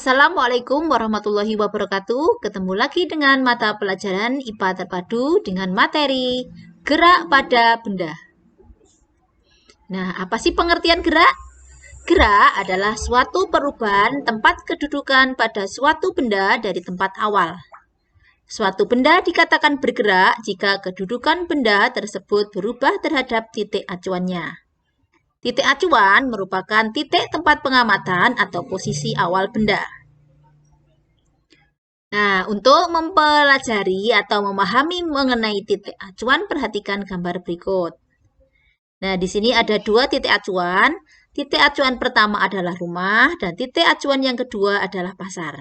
Assalamualaikum warahmatullahi wabarakatuh. Ketemu lagi dengan mata pelajaran IPA terpadu dengan materi gerak pada benda. Nah, apa sih pengertian gerak? Gerak adalah suatu perubahan tempat kedudukan pada suatu benda dari tempat awal. Suatu benda dikatakan bergerak jika kedudukan benda tersebut berubah terhadap titik acuannya. Titik acuan merupakan titik tempat pengamatan atau posisi awal benda. Nah, untuk mempelajari atau memahami mengenai titik acuan, perhatikan gambar berikut. Nah, di sini ada dua titik acuan. Titik acuan pertama adalah rumah, dan titik acuan yang kedua adalah pasar.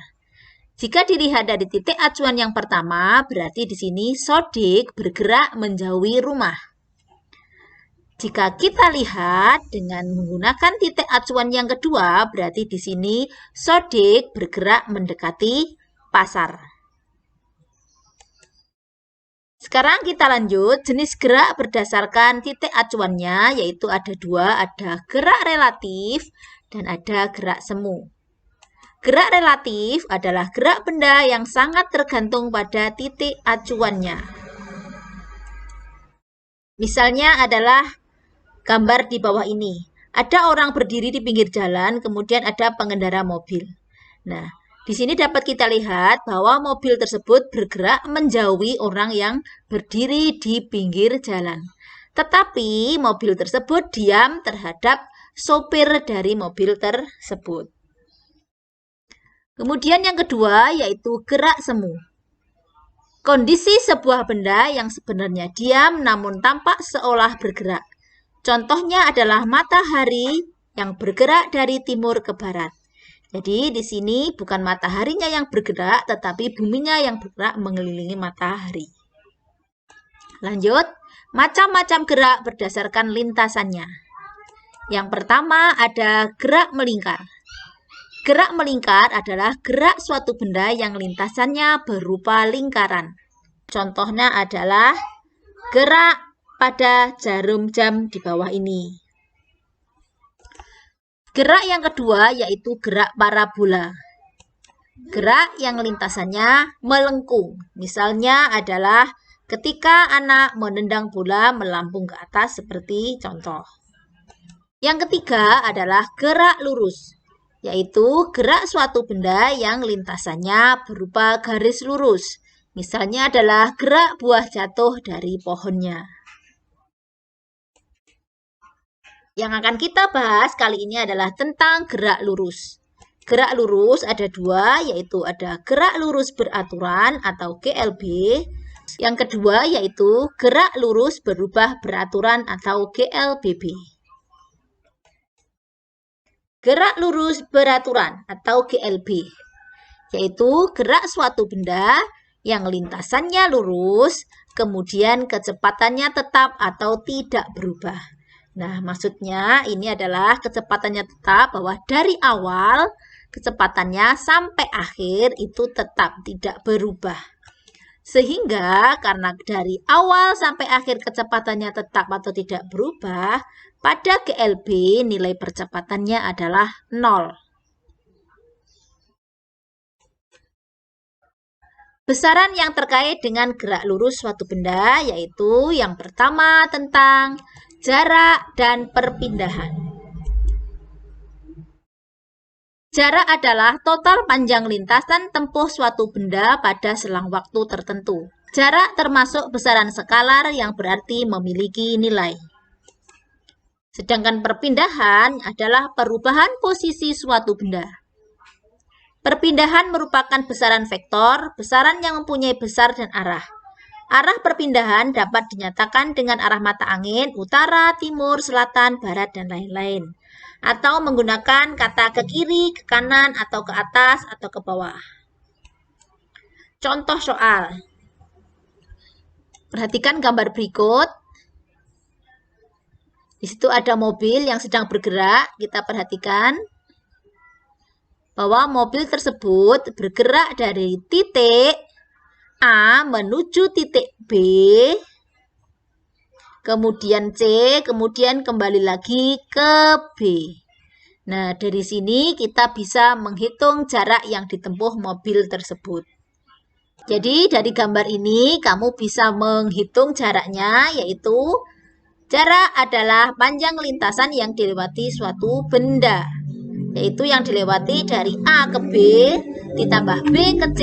Jika dilihat dari titik acuan yang pertama, berarti di sini Sodik bergerak menjauhi rumah. Jika kita lihat dengan menggunakan titik acuan yang kedua, berarti di sini Sodik bergerak mendekati pasar. Sekarang kita lanjut, jenis gerak berdasarkan titik acuannya, yaitu ada dua, ada gerak relatif dan ada gerak semu. Gerak relatif adalah gerak benda yang sangat tergantung pada titik acuannya. Misalnya adalah gambar di bawah ini. Ada orang berdiri di pinggir jalan, kemudian ada pengendara mobil. Nah, di sini dapat kita lihat bahwa mobil tersebut bergerak menjauhi orang yang berdiri di pinggir jalan. Tetapi mobil tersebut diam terhadap sopir dari mobil tersebut. Kemudian yang kedua yaitu gerak semu. Kondisi sebuah benda yang sebenarnya diam namun tampak seolah bergerak. Contohnya adalah matahari yang bergerak dari timur ke barat. Jadi di sini bukan mataharinya yang bergerak, tetapi buminya yang bergerak mengelilingi matahari. Lanjut, macam-macam gerak berdasarkan lintasannya. Yang pertama ada gerak melingkar. Gerak melingkar adalah gerak suatu benda yang lintasannya berupa lingkaran. Contohnya adalah gerak pada jarum jam di bawah ini. Gerak yang kedua yaitu gerak parabola. Gerak yang lintasannya melengkung. Misalnya adalah ketika anak menendang bola melambung ke atas seperti contoh. Yang ketiga adalah gerak lurus, yaitu gerak suatu benda yang lintasannya berupa garis lurus. Misalnya adalah gerak buah jatuh dari pohonnya. Yang akan kita bahas kali ini adalah tentang gerak lurus. Gerak lurus ada dua, yaitu ada gerak lurus beraturan atau GLB. Yang kedua yaitu gerak lurus berubah beraturan atau GLBB. Gerak lurus beraturan atau GLB, yaitu gerak suatu benda yang lintasannya lurus, kemudian kecepatannya tetap atau tidak berubah. Nah, maksudnya ini adalah kecepatannya tetap bahwa dari awal kecepatannya sampai akhir itu tetap tidak berubah. Sehingga karena dari awal sampai akhir kecepatannya tetap atau tidak berubah, pada GLB nilai percepatannya adalah 0. Besaran yang terkait dengan gerak lurus suatu benda yaitu yang pertama tentang jarak dan perpindahan. Jarak adalah total panjang lintasan tempuh suatu benda pada selang waktu tertentu. Jarak termasuk besaran skalar yang berarti memiliki nilai. Sedangkan perpindahan adalah perubahan posisi suatu benda. Perpindahan merupakan besaran vektor, besaran yang mempunyai besar dan arah. Arah perpindahan dapat dinyatakan dengan arah mata angin, utara, timur, selatan, barat, dan lain-lain. Atau menggunakan kata ke kiri, ke kanan, atau ke atas, atau ke bawah. Contoh soal. Perhatikan gambar berikut. Di situ ada mobil yang sedang bergerak. Kita perhatikan bahwa mobil tersebut bergerak dari titik A menuju titik B, kemudian C, kemudian kembali lagi ke B. Nah, dari sini kita bisa menghitung jarak yang ditempuh mobil tersebut. Jadi, dari gambar ini kamu bisa menghitung jaraknya, yaitu jarak adalah panjang lintasan yang dilewati suatu benda, yaitu yang dilewati dari A ke B, ditambah B ke C,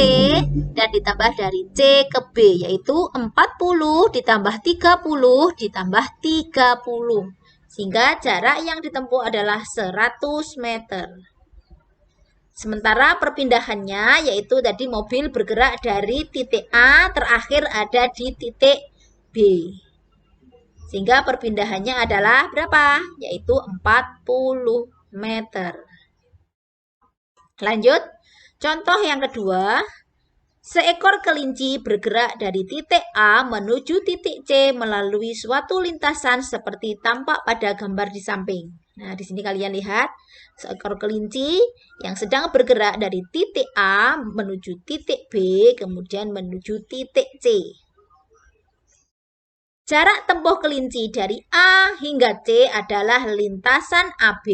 dan ditambah dari C ke B, yaitu 40 ditambah 30 ditambah 30. Sehingga jarak yang ditempuh adalah 100 meter. Sementara perpindahannya yaitu tadi mobil bergerak dari titik A terakhir ada di titik B. Sehingga perpindahannya adalah berapa? Yaitu 40 meter. Lanjut, contoh yang kedua. Seekor kelinci bergerak dari titik A menuju titik C melalui suatu lintasan seperti tampak pada gambar di samping. Nah, di sini kalian lihat seekor kelinci yang sedang bergerak dari titik A menuju titik B, kemudian menuju titik C. Jarak tempuh kelinci dari A hingga C adalah lintasan AB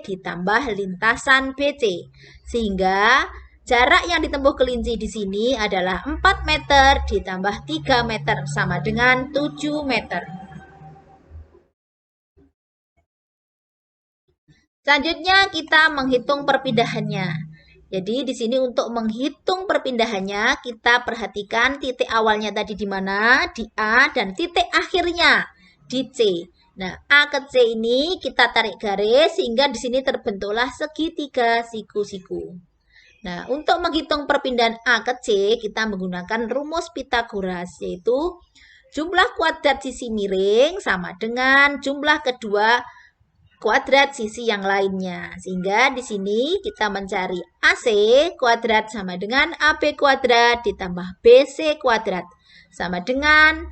ditambah lintasan BC. Sehingga jarak yang ditempuh kelinci di sini adalah 4 meter ditambah 3 meter sama dengan 7 meter. Selanjutnya kita menghitung perpindahannya. Jadi di sini untuk menghitung perpindahannya kita perhatikan titik awalnya tadi di mana? Di A, dan titik akhirnya di C. Nah, A ke C ini kita tarik garis sehingga di sini terbentuklah segitiga siku-siku. Nah, untuk menghitung perpindahan A ke C, kita menggunakan rumus Pythagoras, yaitu jumlah kuadrat sisi miring sama dengan jumlah kedua kuadrat sisi yang lainnya. Sehingga di sini kita mencari AC kuadrat sama dengan AB kuadrat ditambah BC kuadrat sama dengan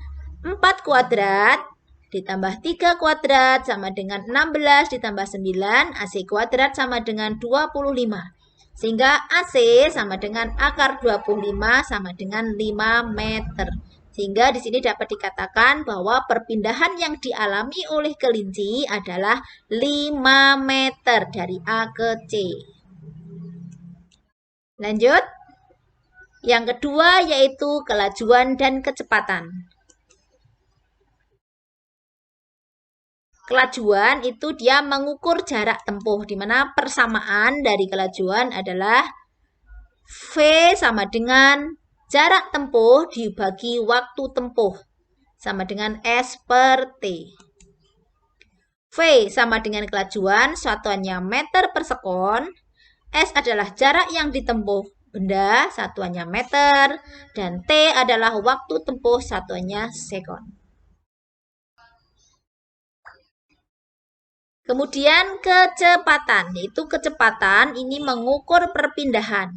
4 kuadrat ditambah 3 kuadrat sama dengan 16 ditambah 9, AC kuadrat sama dengan 25. Sehingga AC sama dengan akar 25 sama dengan 5 meter. Sehingga di sini dapat dikatakan bahwa perpindahan yang dialami oleh kelinci adalah 5 meter dari A ke C. Lanjut. Yang kedua yaitu kelajuan dan kecepatan. Kelajuan itu dia mengukur jarak tempuh, di mana persamaan dari kelajuan adalah V sama dengan jarak tempuh dibagi waktu tempuh, sama dengan S per T. V sama dengan kelajuan, satuannya meter per sekon. S adalah jarak yang ditempuh benda, satuannya meter. Dan T adalah waktu tempuh, satuannya sekon. Kemudian kecepatan, yaitu kecepatan ini mengukur perpindahan.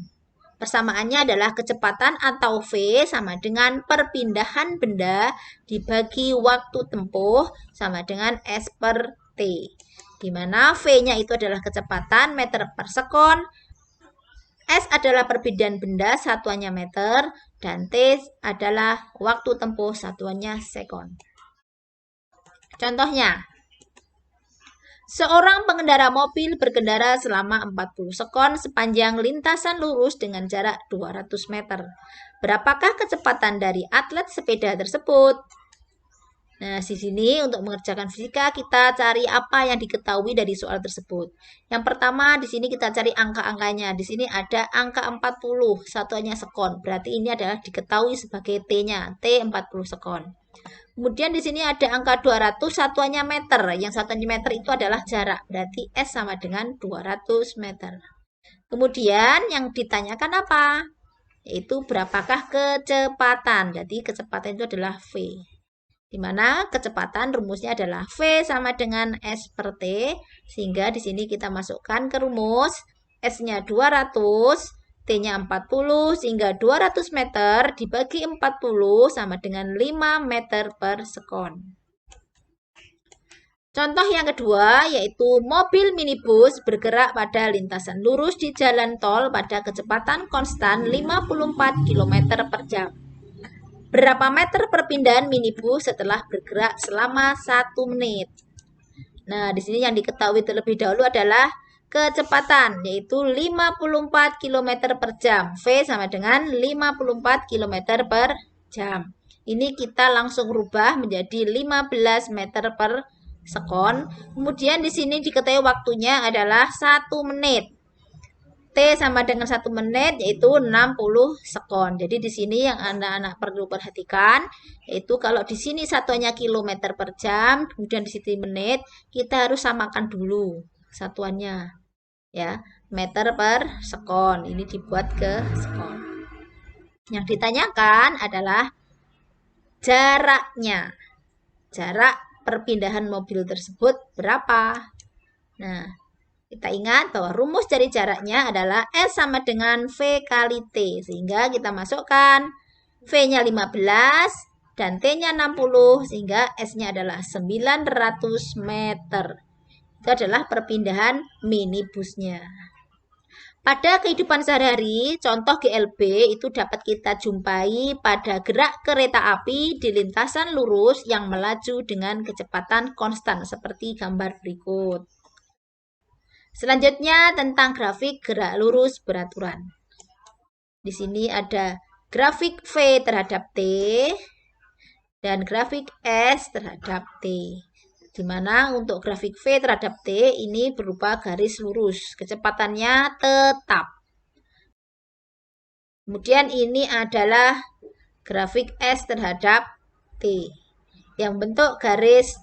Persamaannya adalah kecepatan atau V sama dengan perpindahan benda dibagi waktu tempuh sama dengan S per T. Di mana V-nya itu adalah kecepatan meter per sekon, S adalah perpindahan benda satuannya meter, dan T adalah waktu tempuh satuannya sekon. Contohnya, seorang pengendara mobil berkendara selama 40 sekon sepanjang lintasan lurus dengan jarak 200 meter. Berapakah kecepatan dari atlet sepeda tersebut? Nah, di sini untuk mengerjakan fisika kita cari apa yang diketahui dari soal tersebut. Yang pertama di sini kita cari angka-angkanya. Di sini ada angka 40, satuannya sekon. Berarti ini adalah diketahui sebagai T-nya, T 40 sekon. Kemudian di sini ada angka 200, satuannya meter. Yang satuannya meter itu adalah jarak. Berarti S sama dengan 200 meter. Kemudian yang ditanyakan apa? Yaitu berapakah kecepatan. Jadi kecepatan itu adalah V. Di mana kecepatan rumusnya adalah V sama dengan S per T. Sehingga di sini kita masukkan ke rumus. S-nya 200. T-nya 40, sehingga 200 meter dibagi 40 sama dengan 5 meter per sekon. Contoh yang kedua yaitu mobil minibus bergerak pada lintasan lurus di jalan tol pada kecepatan konstan 54 km per jam. Berapa meter perpindahan minibus setelah bergerak selama 1 menit? Nah, di sini yang diketahui terlebih dahulu adalah kecepatan, yaitu 54 km per jam. V sama dengan 54 km per jam. Ini kita langsung rubah menjadi 15 meter per sekon. Kemudian di sini diketahui waktunya adalah 1 menit. T sama dengan 1 menit yaitu 60 sekon. Jadi di sini yang anak-anak perlu perhatikan yaitu kalau di sini satuannya kilometer per jam, kemudian di sini menit, kita harus samakan dulu satuannya. Ya, meter per sekon. Ini dibuat ke sekon. Yang ditanyakan adalah jaraknya. Jarak perpindahan mobil tersebut berapa? Nah, kita ingat bahwa rumus dari jaraknya adalah S sama dengan V kali T. Sehingga kita masukkan V-nya 15 dan T-nya 60. Sehingga S-nya adalah 900 meter. Itu adalah perpindahan minibusnya. Pada kehidupan sehari-hari, contoh GLB itu dapat kita jumpai pada gerak kereta api di lintasan lurus yang melaju dengan kecepatan konstan seperti gambar berikut. Selanjutnya tentang grafik gerak lurus beraturan. Di sini ada grafik V terhadap T dan grafik S terhadap T. Di mana untuk grafik V terhadap T ini berupa garis lurus, kecepatannya tetap. Kemudian ini adalah grafik S terhadap T, yang bentuk garis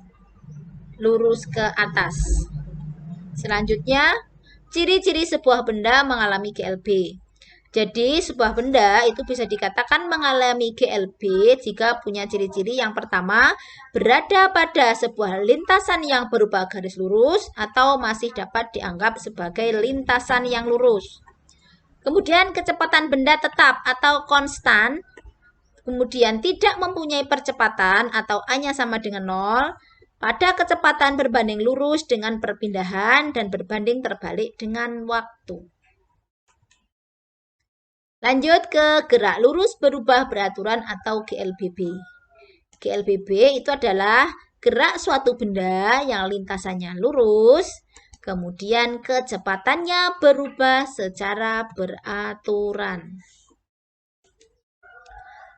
lurus ke atas. Selanjutnya, ciri-ciri sebuah benda mengalami GLB. Jadi, sebuah benda itu bisa dikatakan mengalami GLB jika punya ciri-ciri yang pertama, berada pada sebuah lintasan yang berupa garis lurus atau masih dapat dianggap sebagai lintasan yang lurus. Kemudian, kecepatan benda tetap atau konstan, kemudian tidak mempunyai percepatan atau A-nya sama dengan 0, pada kecepatan berbanding lurus dengan perpindahan dan berbanding terbalik dengan waktu. Lanjut ke gerak lurus berubah beraturan atau GLBB. GLBB itu adalah gerak suatu benda yang lintasannya lurus, kemudian kecepatannya berubah secara beraturan.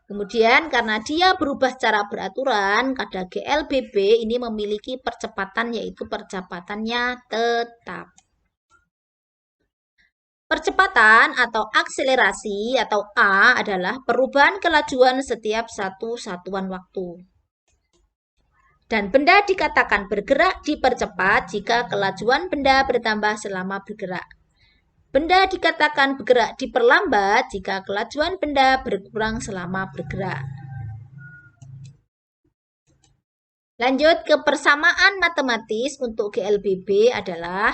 Kemudian karena dia berubah secara beraturan, pada GLBB ini memiliki percepatan yaitu percepatannya tetap. Percepatan atau akselerasi atau A adalah perubahan kelajuan setiap satu satuan waktu. Dan benda dikatakan bergerak dipercepat jika kelajuan benda bertambah selama bergerak. Benda dikatakan bergerak diperlambat jika kelajuan benda berkurang selama bergerak. Lanjut ke persamaan matematis untuk GLBB adalah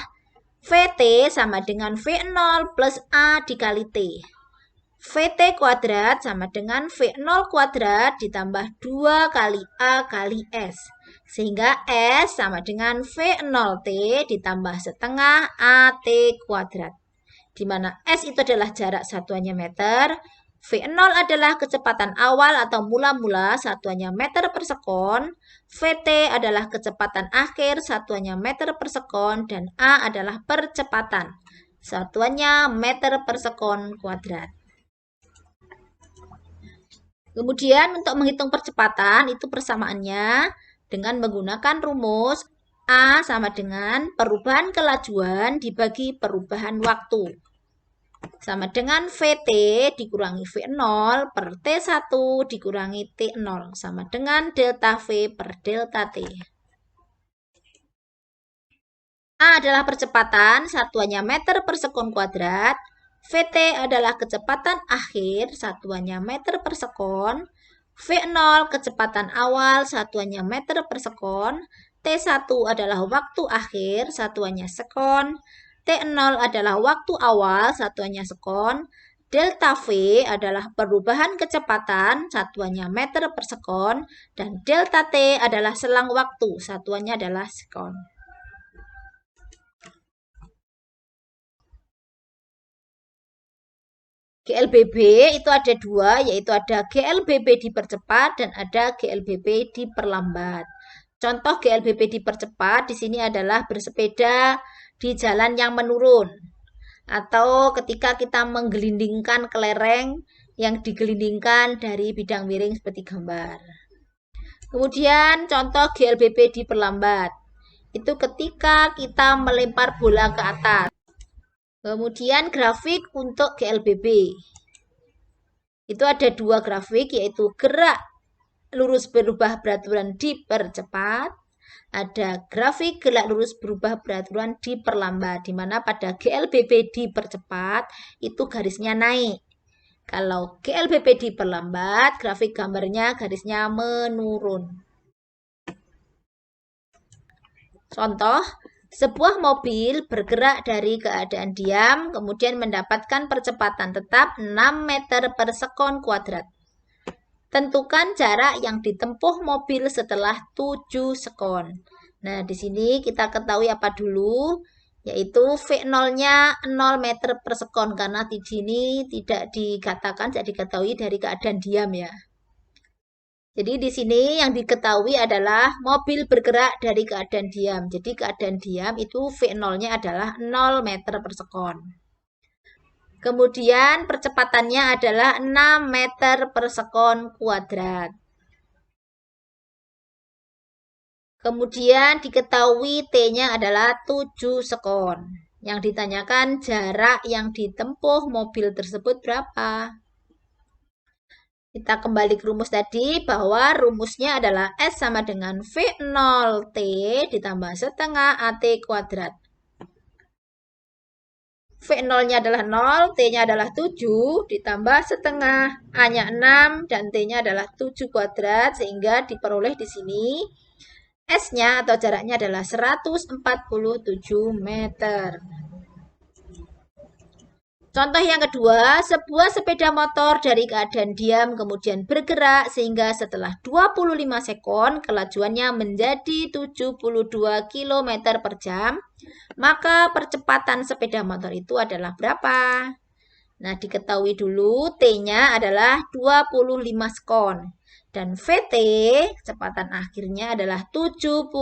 VT sama dengan V0 plus A dikali T. VT kuadrat sama dengan V0 kuadrat ditambah 2 kali A kali S. Sehingga S sama dengan V0T ditambah setengah AT kuadrat. Di mana S itu adalah jarak satuannya meter, V0 adalah kecepatan awal atau mula-mula satuannya meter per sekon, VT adalah kecepatan akhir satuannya meter per sekon, dan A adalah percepatan satuannya meter per sekon kuadrat. Kemudian untuk menghitung percepatan itu persamaannya dengan menggunakan rumus A sama dengan perubahan kelajuan dibagi perubahan waktu. Sama dengan VT dikurangi V0 per T1 dikurangi T0 sama dengan delta V per delta T. A adalah percepatan, satuannya meter per sekon kuadrat. VT adalah kecepatan akhir, satuannya meter per sekon. V0 kecepatan awal, satuannya meter per sekon. T1 adalah waktu akhir, satuannya sekon. T0 adalah waktu awal, satuannya sekon. Delta V adalah perubahan kecepatan, satuannya meter per sekon. Dan delta T adalah selang waktu, satuannya adalah sekon. GLBB itu ada dua, yaitu ada GLBB dipercepat dan ada GLBB diperlambat. Contoh GLBB dipercepat di sini adalah bersepeda di jalan yang menurun, atau ketika kita menggelindingkan kelereng yang digelindingkan dari bidang miring seperti gambar. Kemudian contoh GLBB diperlambat, itu ketika kita melempar bola ke atas. Kemudian grafik untuk GLBB, itu ada dua grafik, yaitu gerak lurus berubah beraturan dipercepat, ada grafik gerak lurus berubah beraturan diperlambat, di mana pada GLBB dipercepat itu garisnya naik. Kalau GLBB diperlambat, grafik gambarnya garisnya menurun. Contoh, sebuah mobil bergerak dari keadaan diam, kemudian mendapatkan percepatan tetap 6 meter per sekon kuadrat. Tentukan jarak yang ditempuh mobil setelah 7 sekon. Nah, di sini kita ketahui apa dulu? Yaitu V0-nya 0 meter per sekon, karena di sini tidak dikatakan, tidak diketahui dari keadaan diam ya. Jadi di sini yang diketahui adalah mobil bergerak dari keadaan diam. Jadi keadaan diam itu V0-nya adalah 0 meter per sekon. Kemudian percepatannya adalah 6 meter per sekon kuadrat. Kemudian diketahui T-nya adalah 7 sekon. Yang ditanyakan jarak yang ditempuh mobil tersebut berapa? Kita kembali ke rumus tadi, bahwa rumusnya adalah S sama dengan V0T ditambah setengah AT kuadrat. V0-nya adalah 0, T-nya adalah 7, ditambah setengah, A-nya 6, dan T-nya adalah 7 kuadrat, sehingga diperoleh di sini S-nya atau jaraknya adalah 147 meter. Contoh yang kedua, sebuah sepeda motor dari keadaan diam kemudian bergerak sehingga setelah 25 sekon kelajuannya menjadi 72 km per jam, maka percepatan sepeda motor itu adalah berapa? Nah, diketahui dulu T-nya adalah 25 sekon. Dan VT, kecepatan akhirnya adalah 72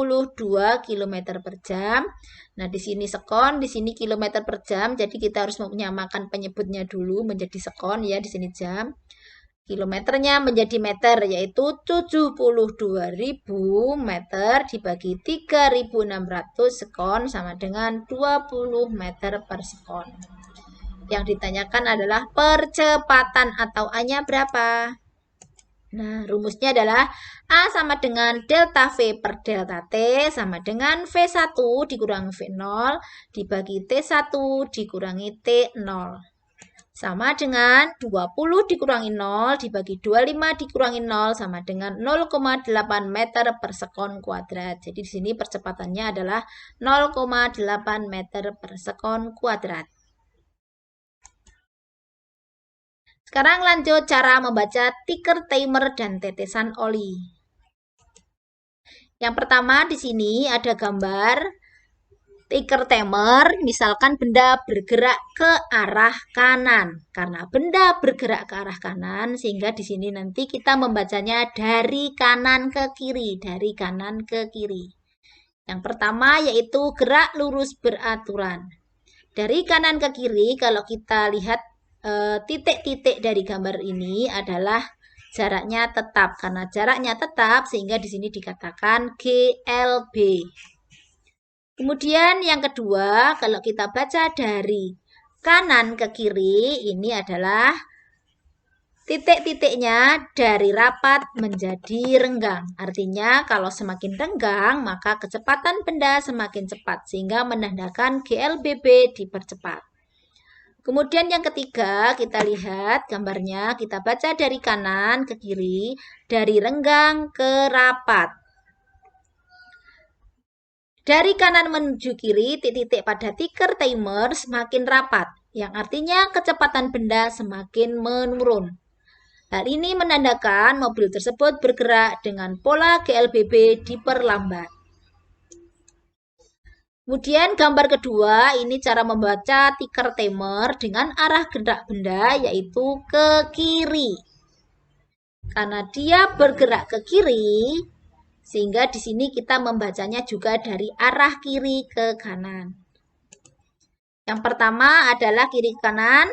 km per jam. Nah, di sini sekon, di sini kilometer per jam. Jadi kita harus menyamakan penyebutnya dulu menjadi sekon ya, di sini jam. Kilometernya menjadi meter, yaitu 72.000 meter dibagi 3.600 sekon sama dengan 20 meter per sekon. Yang ditanyakan adalah percepatan atau A-nya berapa? Nah, rumusnya adalah A sama dengan delta V per delta T sama dengan V1 dikurangi V0 dibagi T1 dikurangi T0. Sama dengan 20 dikurangi 0 dibagi 25 dikurangi 0 sama dengan 0,8 meter per sekon kuadrat. Jadi di sini percepatannya adalah 0,8 meter per sekon kuadrat. Sekarang lanjut cara membaca ticker timer dan tetesan oli. Yang pertama di sini ada gambar ticker timer, misalkan benda bergerak ke arah kanan. Karena benda bergerak ke arah kanan, sehingga di sini nanti kita membacanya dari kanan ke kiri, dari kanan ke kiri. Yang pertama yaitu gerak lurus beraturan. Dari kanan ke kiri, kalau kita lihat titik-titik dari gambar ini adalah jaraknya tetap. Karena jaraknya tetap sehingga di sini dikatakan GLB. Kemudian yang kedua, kalau kita baca dari kanan ke kiri, ini adalah titik-titiknya dari rapat menjadi renggang. Artinya kalau semakin renggang, maka kecepatan benda semakin cepat sehingga menandakan GLBB dipercepat. Kemudian yang ketiga, kita lihat gambarnya, kita baca dari kanan ke kiri, dari renggang ke rapat. Dari kanan menuju kiri, titik-titik pada ticker timer semakin rapat, yang artinya kecepatan benda semakin menurun. Hal ini menandakan mobil tersebut bergerak dengan pola GLBB diperlambat. Kemudian gambar kedua, ini cara membaca ticker timer dengan arah gerak benda yaitu ke kiri. Karena dia bergerak ke kiri, sehingga di sini kita membacanya juga dari arah kiri ke kanan. Yang pertama adalah kiri kanan.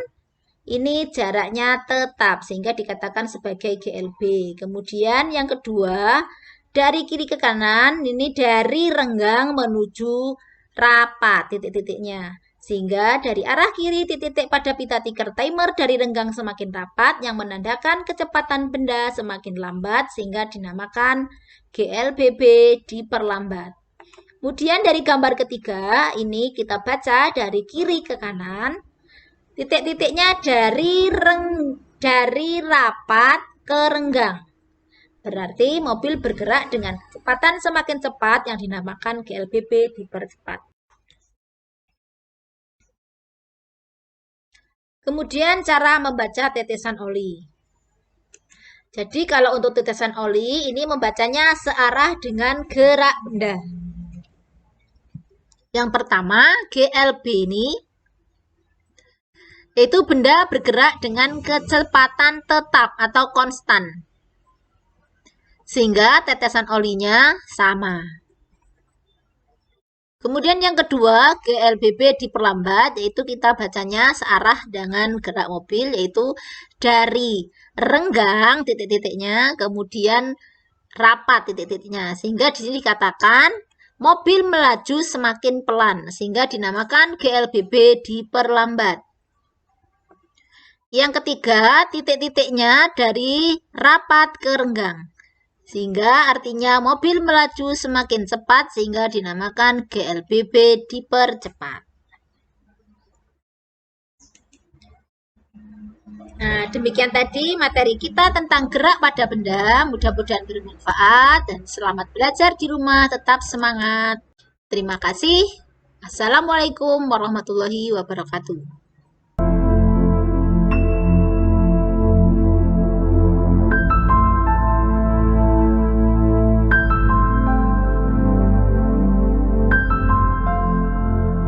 Ini jaraknya tetap sehingga dikatakan sebagai GLB. Kemudian yang kedua, dari kiri ke kanan ini dari renggang menuju rapat titik-titiknya. Sehingga dari arah kiri titik-titik pada pita tikar timer dari renggang semakin rapat yang menandakan kecepatan benda semakin lambat sehingga dinamakan GLBB diperlambat. Kemudian dari gambar ketiga ini kita baca dari kiri ke kanan. Titik-titiknya dari rapat ke renggang. Berarti mobil bergerak dengan kecepatan semakin cepat yang dinamakan GLBB dipercepat. Kemudian cara membaca tetesan oli. Jadi kalau untuk tetesan oli ini membacanya searah dengan gerak benda. Yang pertama GLB ini yaitu benda bergerak dengan kecepatan tetap atau konstan. Sehingga tetesan olinya sama. Kemudian yang kedua, GLBB diperlambat, yaitu kita bacanya searah dengan gerak mobil, yaitu dari renggang titik-titiknya, kemudian rapat titik-titiknya. Sehingga di sini dikatakan mobil melaju semakin pelan, sehingga dinamakan GLBB diperlambat. Yang ketiga, titik-titiknya dari rapat ke renggang. Sehingga artinya mobil melaju semakin cepat sehingga dinamakan GLBB dipercepat. Nah, demikian tadi materi kita tentang gerak pada benda. Mudah-mudahan bermanfaat dan selamat belajar di rumah. Tetap semangat. Terima kasih. Assalamualaikum warahmatullahi wabarakatuh.